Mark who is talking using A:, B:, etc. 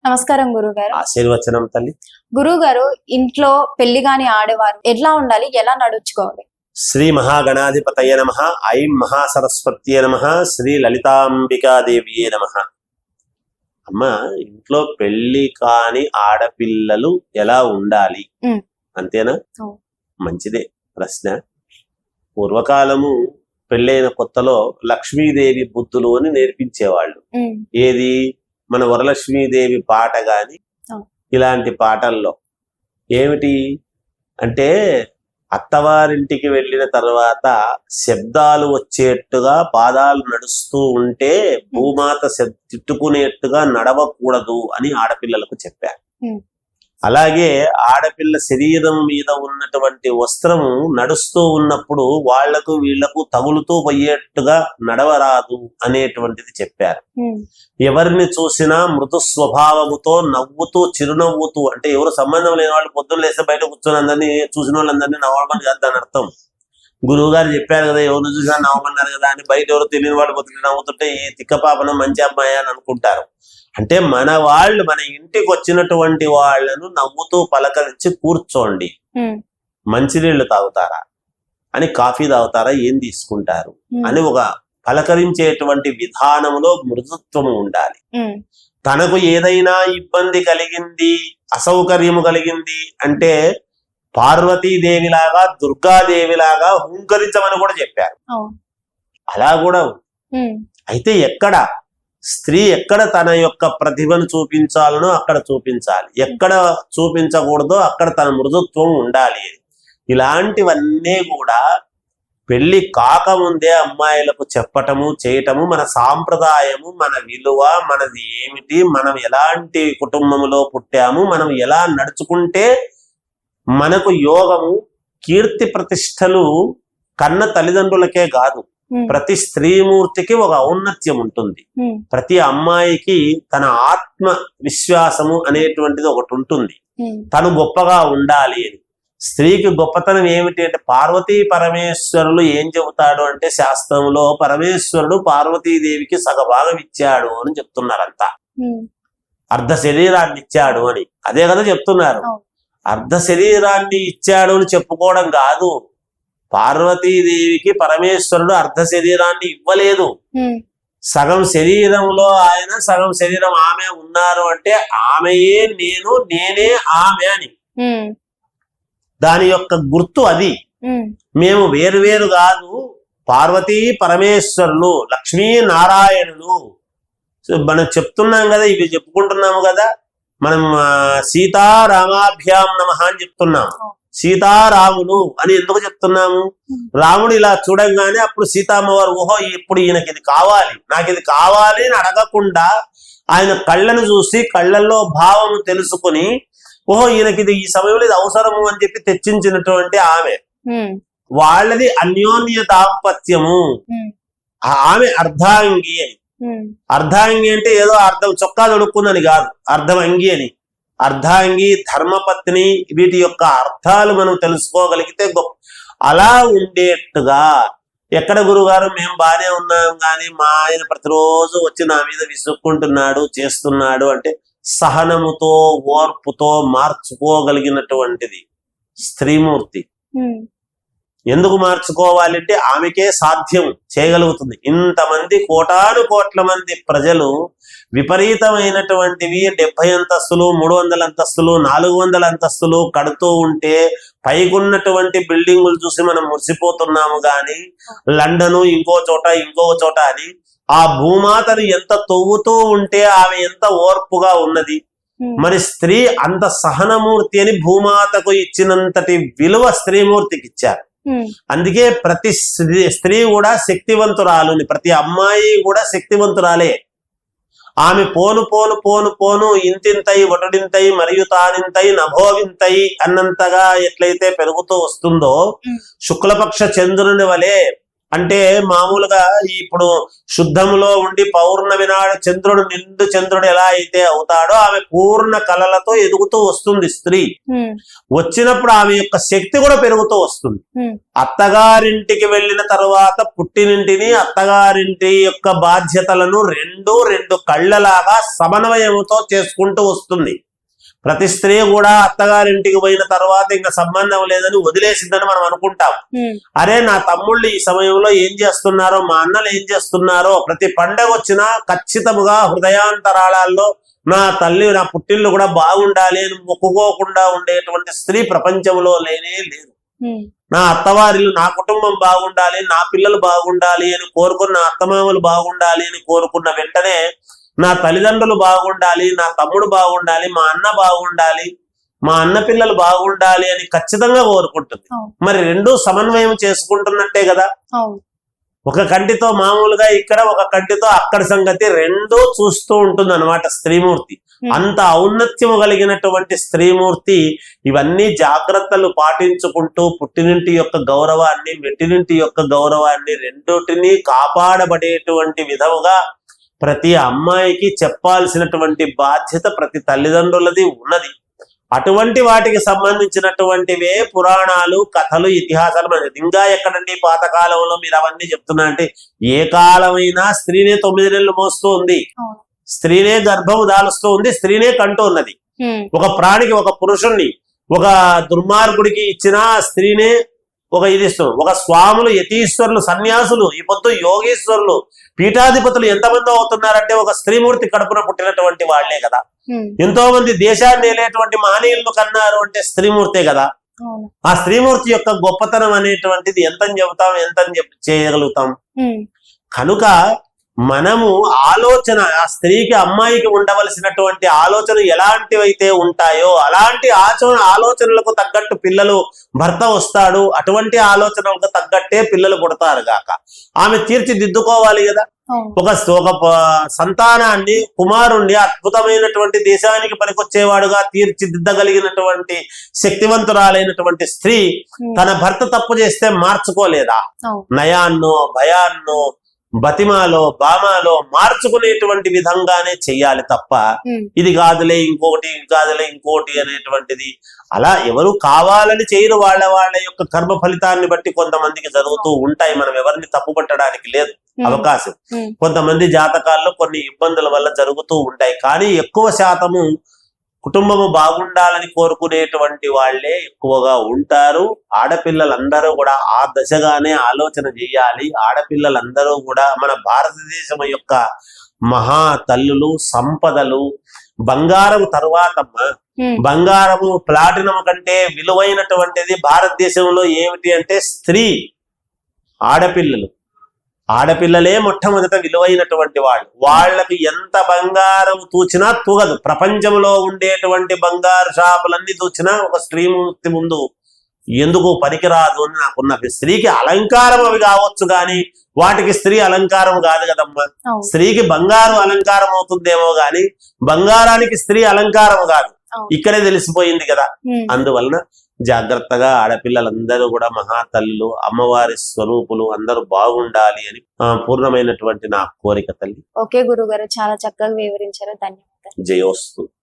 A: నమస్కారం గురుగారు.
B: ఆశీర్వచనం తల్లి.
A: గురుగారు, ఇంట్లో పెళ్లి గాని ఆడేవారు ఎట్లా ఉండాలి, ఎలా నడుచుకోవాలి?
B: శ్రీ మహాగణాధిపతయ నమః. ఐం మహాసరస్వత్యే నమః. శ్రీ లలితాంబికాదేవియే నమః. అమ్మ, ఇంట్లో పెళ్లి కాని ఆడపిల్లలు ఎలా ఉండాలి అంతేనా? మంచిదే ప్రశ్న. పూర్వకాలము పెళ్ళైన కొత్తలో లక్ష్మీదేవి బుద్ధులు అని నేర్పించేవాళ్ళు. ఏది మన వరలక్ష్మీదేవి పాట గాని ఇలాంటి పాటల్లో ఏమిటి అంటే, అత్తవారింటికి వెళ్ళిన తర్వాత శబ్దాలు వచ్చేట్టుగా పాదాలు నడుస్తూ ఉంటే భూమాత తిట్టుకునేట్టుగా నడవకూడదు అని ఆడపిల్లలకు చెప్పారు. అలాగే ఆడపిల్ల శరీరం మీద ఉన్నటువంటి వస్త్రము నడుస్తూ ఉన్నప్పుడు వాళ్లకు వీళ్లకు తగులుతూ పోయేట్టుగా నడవరాదు అనేటువంటిది చెప్పారు. ఎవరిని చూసినా మృదు స్వభావముతో నవ్వుతూ చిరునవ్వుతూ, అంటే ఎవరు సంబంధం లేని వాళ్ళు పొద్దున్న లేస్తే బయట కూర్చొని అందరినీ చూసిన వాళ్ళందరినీ నవ్వమని కాదు దాని అర్థం. గురువు గారు చెప్పారు కదా, ఎవరు చూసినా నవ్వమన్నారు కదా అని బయట ఎవరు తెలియని వాళ్ళు పొద్దున్న నవ్వుతుంటే ఈ తిక్కపాపన మంచి అమ్మాయి అని అనుకుంటారు. అంటే మన వాళ్ళు మన ఇంటికి వచ్చినటువంటి వాళ్లను నవ్వుతూ పలకరించి కూర్చోండి. మంచినీళ్లు తాగుతారా అని, కాఫీ తాగుతారా, ఏం తీసుకుంటారు అని ఒక పలకరించేటువంటి విధానంలో మృదుత్వము ఉండాలి. తనకు ఏదైనా ఇబ్బంది కలిగింది, అసౌకర్యము కలిగింది అంటే పార్వతీదేవిలాగా దుర్గాదేవిలాగా హుంకరించమని కూడా చెప్పారు. అలా కూడా అయితే ఎక్కడ స్త్రీ ఎక్కడ తన యొక్క ప్రతిభను చూపించాలనో అక్కడ చూపించాలి, ఎక్కడ చూపించకూడదో అక్కడ తన మృదుత్వం ఉండాలి. ఇలాంటివన్నీ కూడా పెళ్లి కాకముందే అమ్మాయిలకు చెప్పటము చేయటము మన సాంప్రదాయము, మన విలువ, మనది ఏమిటి, మనం ఎలాంటి కుటుంబంలో పుట్టాము, మనం ఎలా నడుచుకుంటే మనకు యోగము కీర్తి ప్రతిష్టలు కన్న తల్లిదండ్రులకే కాదు, ప్రతి స్త్రీమూర్తికి ఒక ఔన్నత్యం ఉంటుంది. ప్రతి అమ్మాయికి తన ఆత్మ విశ్వాసము అనేటువంటిది ఒకటి ఉంటుంది. తను గొప్పగా ఉండాలి అని. స్త్రీకి గొప్పతనం ఏమిటి అంటే, పార్వతీ పరమేశ్వరులు ఏం చెబుతాడు అంటే శాస్త్రంలో పరమేశ్వరుడు పార్వతీదేవికి సగభాగం ఇచ్చాడు అని చెప్తున్నారంతా. అర్ధ శరీరాన్ని ఇచ్చాడు అని అదే కదా చెప్తున్నారు. అర్ధ శరీరాన్ని ఇచ్చాడు అని చెప్పుకోవడం కాదు, పార్వతీదేవికి పరమేశ్వరుడు అర్ధ శరీరాన్ని ఇవ్వలేదు. సగం శరీరంలో ఆయన, సగం శరీరం ఆమె ఉన్నారు. అంటే ఆమెయే నేను, నేనే ఆమె అని దాని యొక్క గుర్తు అది. మేము వేరు కాదు, పార్వతీ పరమేశ్వరులు, లక్ష్మీ నారాయణులు మనం చెప్తున్నాం కదా, ఇవి చెప్పుకుంటున్నాము కదా. మనం సీతారామాభ్యాం నమః అని చెప్తున్నాము. సీతారాములు అని ఎందుకు చెప్తున్నాము? రాముడు ఇలా చూడంగానే అప్పుడు సీతామ్మవారు ఓహో ఇప్పుడు ఈయనకి ఇది కావాలి, నాకు ఇది కావాలి అని అడగకుండా ఆయన కళ్ళను చూసి కళ్ళల్లో భావము తెలుసుకుని ఓహో ఈయనకి ఇది ఈ సమయంలో ఇది అవసరము అని చెప్పి తెచ్చించినటువంటి ఆమె. వాళ్ళది అన్యోన్య దాంపత్యము. ఆమె అర్ధాంగి అని. అర్ధాంగి అంటే ఏదో అర్థం చొక్కా దొడుక్కుందని కాదు, అర్ధం అంగి అని. అర్ధాంగి, ధర్మపత్ని, వీటి యొక్క అర్థాలు మనం తెలుసుకోగలిగితే గొప్ప. అలా ఉండేట్టుగా ఎక్కడ గురుగారు మేము బానే ఉన్నాం కానీ మా ఆయన ప్రతిరోజు వచ్చి నా మీద విసుక్కుంటున్నాడు, చేస్తున్నాడు అంటే సహనముతో ఓర్పుతో మార్చుకోగలిగినటువంటిది స్త్రీమూర్తి. ఎందుకు మార్చుకోవాలంటే ఆమెకే సాధ్యం చేయగలుగుతుంది. ఇంతమంది కోటాను కోట్ల మంది ప్రజలు విపరీతమైనటువంటివి 70 అంతస్తులు, 300 అంతస్తులు, 400 అంతస్తులు కడుతూ ఉంటే పైకున్నటువంటి బిల్డింగులు చూసి మనం మురిసిపోతున్నాము గాని లండను ఇంకో చోట అని ఆ భూమాతను ఎంత తవ్వుతూ ఉంటే ఆమె ఎంత ఓర్పుగా ఉన్నది. మరి స్త్రీ అంత సహనమూర్తి అని భూమాతకు ఇచ్చినంతటి విలువ స్త్రీమూర్తికి ఇచ్చారు. అందుకే ప్రతి స్త్రీ కూడా శక్తివంతురాలు, ప్రతి అమ్మాయి కూడా శక్తివంతురాలే. ఆమె పోను పోను పోను పోను ఇంతింతై వటుడింతై మరియు తానింతై నభోవింతై అన్నంతగా ఎట్లయితే పెరుగుతూ వస్తుందో శుక్లపక్ష చంద్రుని వలె అంటే మామూలుగా ఇప్పుడు శుద్ధములో ఉండి పౌర్ణమి నాడు చంద్రుడు నిండు చంద్రుడు ఎలా అయితే అవుతాడో ఆమె పూర్ణ కళలతో ఎదుగుతూ వస్తుంది స్త్రీ. వచ్చినప్పుడు ఆమె యొక్క శక్తి కూడా పెరుగుతూ వస్తుంది. అత్తగారింటికి వెళ్ళిన తర్వాత పుట్టినింటిని అత్తగారింటి యొక్క బాధ్యతలను రెండు కళ్ళలాగా సమన్వయంతో చేసుకుంటూ వస్తుంది. ప్రతి స్త్రీ కూడా అత్తగారింటికి పోయిన తర్వాత ఇంకా సంబంధం లేదని వదిలేసిందని మనం అనుకుంటాం. అరే నా తమ్ముళ్ళు ఈ సమయంలో ఏం చేస్తున్నారో, మా అన్నలు ఏం చేస్తున్నారో, ప్రతి పండగ వచ్చినా ఖచ్చితముగా హృదయాంతరాళాల్లో నా తల్లి నా పుట్టిల్లు కూడా బాగుండాలి అని మొక్కుకోకుండా ఉండేటువంటి స్త్రీ ప్రపంచంలో లేనే లేదు. నా అత్తవారిలు నా కుటుంబం బాగుండాలి, నా పిల్లలు బాగుండాలి అని కోరుకున్న, అత్తమామలు బాగుండాలి అని కోరుకున్న వెంటనే నా తల్లిదండ్రులు బాగుండాలి, నా తమ్ముడు బాగుండాలి, మా అన్న బాగుండాలి, మా అన్న పిల్లలు బాగుండాలి అని ఖచ్చితంగా కోరుకుంటుంది. మరి రెండు సమన్వయం చేసుకుంటున్నట్టే కదా. ఒక కంటితో మామూలుగా ఇక్కడ, ఒక కంటితో అక్కడ సంగతి రెండూ చూస్తూ ఉంటుంది అన్నమాట స్త్రీమూర్తి. అంత ఔన్నత్యము కలిగినటువంటి స్త్రీమూర్తి ఇవన్నీ జాగ్రత్తలు పాటించుకుంటూ పుట్టినింటి యొక్క గౌరవాన్ని, మెట్టినింటి యొక్క గౌరవాన్ని రెండుటిని కాపాడబడేటువంటి విధముగా ప్రతి అమ్మాయికి చెప్పాల్సినటువంటి బాధ్యత ప్రతి తల్లిదండ్రులది ఉన్నది. అటువంటి వాటికి సంబంధించినటువంటివే పురాణాలు, కథలు, ఇతిహాసాలు. మనకి ఇంకా ఎక్కడండి పాతకాలంలో మీరు అవన్నీ చెప్తున్నా అంటే, ఏ కాలమైనా స్త్రీనే 9 నెలలు మోస్తూ ఉంది, స్త్రీనే గర్భం దాలుస్తూ ఉంది, స్త్రీనే కంటూ ఉన్నది. ఒక ప్రాణికి, ఒక పురుషుణ్ణి, ఒక దుర్మార్గుడికి ఇచ్చిన స్త్రీనే ఒక ఇది ఇస్తున్నారు. ఒక స్వాములు, యతీశ్వరులు, సన్యాసులు, ఈ పొద్దు యోగీశ్వరులు, పీఠాధిపతులు ఎంతమంది అవుతున్నారంటే ఒక స్త్రీమూర్తి కడుపున పుట్టినటువంటి వాళ్లే కదా. ఎంతో మంది దేశాన్ని ఏలేటువంటి మహనీయులను కన్నారు అంటే స్త్రీమూర్తే కదా. ఆ స్త్రీమూర్తి యొక్క గొప్పతనం అనేటువంటిది ఎంతని చెబుతాం, ఎంతని చేయగలుగుతాం. కనుక మనము ఆలోచన, ఆ స్త్రీకి, అమ్మాయికి ఉండవలసినటువంటి ఆలోచన ఎలాంటివైతే ఉంటాయో అలాంటి ఆలోచనలకు తగ్గట్టు పిల్లలు, భర్త వస్తాడు, అటువంటి ఆలోచనలకు తగ్గట్టే పిల్లలు పుడతారు గాక. ఆమె తీర్చిదిద్దుకోవాలి కదా. ఒక సంతానాన్ని, కుమారుణ్ణి అద్భుతమైనటువంటి దేశానికి పనికొచ్చేవాడుగా తీర్చిదిద్దగలిగినటువంటి శక్తివంతురాలైనటువంటి స్త్రీ తన భర్త తప్పు చేస్తే మార్చుకోలేదా? నయాన్నో, భయాన్నో, బతిమాలో, బామాలో మార్చుకునేటువంటి విధంగానే చెయ్యాలి తప్ప ఇది కాదులే ఇంకోటి, ఇది కాదులే ఇంకోటి అనేటువంటిది అలా ఎవరు కావాలని చేయరు. వాళ్ళ యొక్క కర్మ ఫలితాన్ని బట్టి కొంతమందికి జరుగుతూ ఉంటాయి. మనం ఎవరిని తప్పు పట్టడానికి లేదు అవకాశం. కొంతమంది జాతకాల్లో కొన్ని ఇబ్బందుల వల్ల జరుగుతూ ఉంటాయి. కానీ ఎక్కువ శాతము కుటుంబము బాగుండాలని కోరుకునేటువంటి వాళ్లే ఎక్కువగా ఉంటారు. ఆడపిల్లలందరూ కూడా ఆ దశగానే ఆలోచన చేయాలి. ఆడపిల్లలందరూ కూడా మన భారతదేశం యొక్క మహా తల్లులు, సంపదలు. బంగారం తర్వాత బంగారము, ప్లాటినం కంటే విలువైనటువంటిది భారతదేశంలో ఏమిటి అంటే స్త్రీ, ఆడపిల్లలు. ఆడపిల్లలే మొట్టమొదట విలువైనటువంటి వాళ్ళు. వాళ్ళకి ఎంత బంగారం తూచినా తూగదు. ప్రపంచంలో ఉండేటువంటి బంగారు షాపులన్నీ తూచినా ఒక స్త్రీమూర్తి ముందు ఎందుకు పనికిరాదు అని నాకున్న. స్త్రీకి అలంకారం అవి కావచ్చు కానీ వాటికి స్త్రీ అలంకారం కాదు కదమ్మా. స్త్రీకి బంగారు అలంకారం అవుతుందేమో గాని బంగారానికి స్త్రీ అలంకారం కాదు. ఇక్కడే తెలిసిపోయింది కదా. అందువలన జాగ్రత్తగా ఆడపిల్లలందరూ కూడా మహాతల్లులు, అమ్మవారి స్వరూపులు అందరూ బాగుండాలి అని పూర్ణమైనటువంటి నా కోరిక తల్లి.
A: ఓకే గురుగారు, చాలా చక్కగా వివరించారు. ధన్యవాదాలు.
B: జయోస్తు.